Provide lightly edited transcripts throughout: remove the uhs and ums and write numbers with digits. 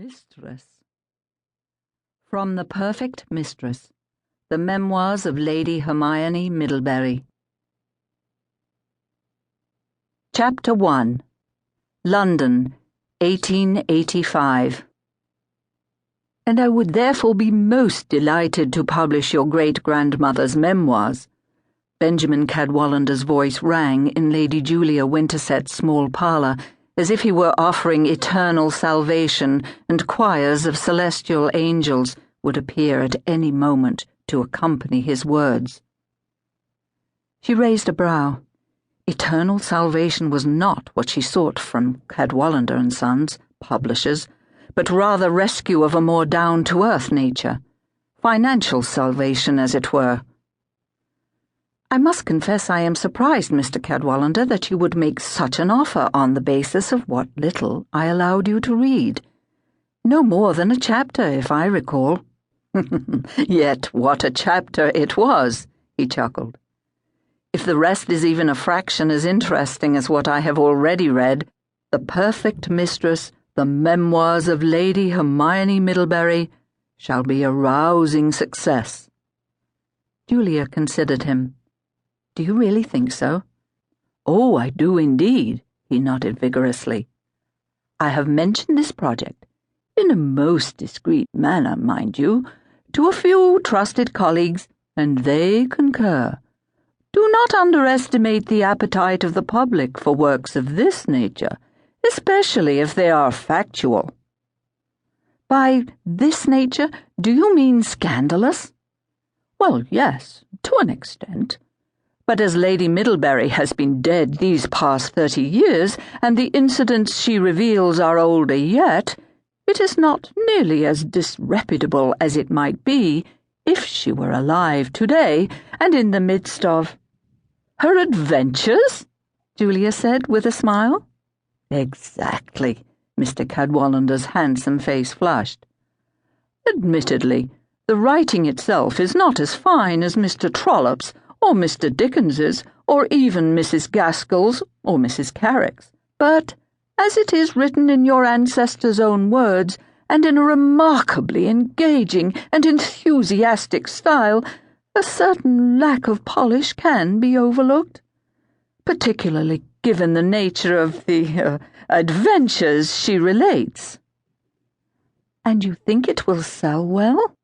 Mistress. From The Perfect Mistress, the memoirs of Lady Hermione Middlebury. Chapter 1. London, 1885. And I would therefore be most delighted to publish your great-grandmother's memoirs. Benjamin Cadwallader's voice rang in Lady Julia Winterset's small parlour, as if he were offering eternal salvation, and choirs of celestial angels would appear at any moment to accompany his words. She raised a brow. Eternal salvation was not what she sought from Cadwallader and Sons, publishers, but rather rescue of a more down-to-earth nature, financial salvation, as it were. I must confess I am surprised, Mr. Cadwallader, that you would make such an offer on the basis of what little I allowed you to read. No more than a chapter, if I recall. Yet what a chapter it was, he chuckled. If the rest is even a fraction as interesting as what I have already read, The Perfect Mistress, the memoirs of Lady Hermione Middlebury, shall be a rousing success. Julia considered him. Do you really think so? Oh, I do indeed, he nodded vigorously. I have mentioned this project, in a most discreet manner, mind you, to a few trusted colleagues, and they concur. Do not underestimate the appetite of the public for works of this nature, especially if they are factual. By this nature, do you mean scandalous? Well, yes, to an extent. But as Lady Middlebury has been dead these past 30 years, and the incidents she reveals are older yet, it is not nearly as disreputable as it might be if she were alive today and in the midst of— Her adventures? Julia said with a smile. Exactly, Mr. Cadwallader's handsome face flushed. Admittedly, the writing itself is not as fine as Mr. Trollope's, or Mr. Dickens's, or even Mrs. Gaskell's or Mrs. Carrick's, but as it is written in your ancestor's own words, and in a remarkably engaging and enthusiastic style, a certain lack of polish can be overlooked, particularly given the nature of the adventures she relates. And you think it will sell well?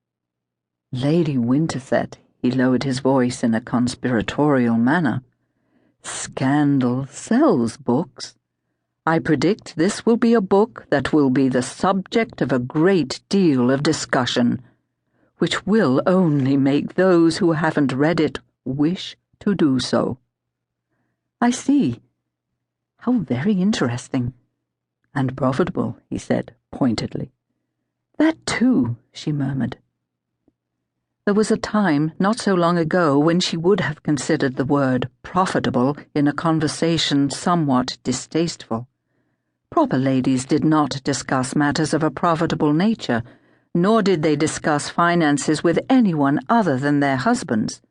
Lady Winterset, he lowered his voice in a conspiratorial manner. Scandal sells books. I predict this will be a book that will be the subject of a great deal of discussion, which will only make those who haven't read it wish to do so. I see. How very interesting. And profitable, he said pointedly. That too, she murmured. There was a time, not so long ago, when she would have considered the word profitable in a conversation somewhat distasteful. Proper ladies did not discuss matters of a profitable nature, nor did they discuss finances with anyone other than their husbands.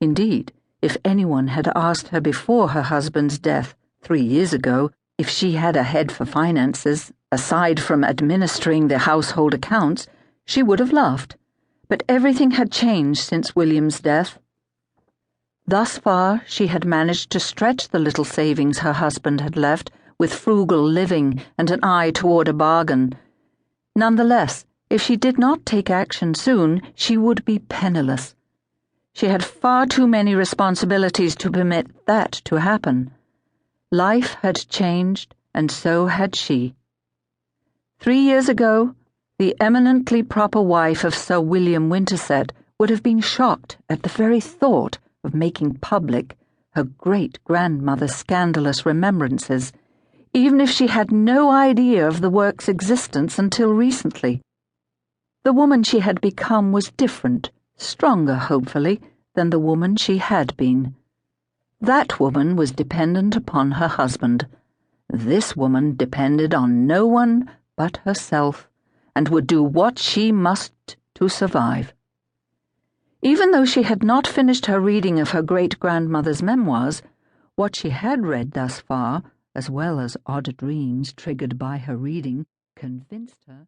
Indeed, if anyone had asked her before her husband's death 3 years ago if she had a head for finances, aside from administering the household accounts, she would have laughed. But everything had changed since William's death. Thus far, she had managed to stretch the little savings her husband had left with frugal living and an eye toward a bargain. Nonetheless, if she did not take action soon, she would be penniless. She had far too many responsibilities to permit that to happen. Life had changed, and so had she. 3 years ago, the eminently proper wife of Sir William Winterset would have been shocked at the very thought of making public her great-grandmother's scandalous remembrances, even if she had no idea of the work's existence until recently. The woman she had become was different, stronger, hopefully, than the woman she had been. That woman was dependent upon her husband. This woman depended on no one but herself, and would do what she must to survive. Even though she had not finished her reading of her great-grandmother's memoirs, what she had read thus far, as well as odd dreams triggered by her reading, convinced her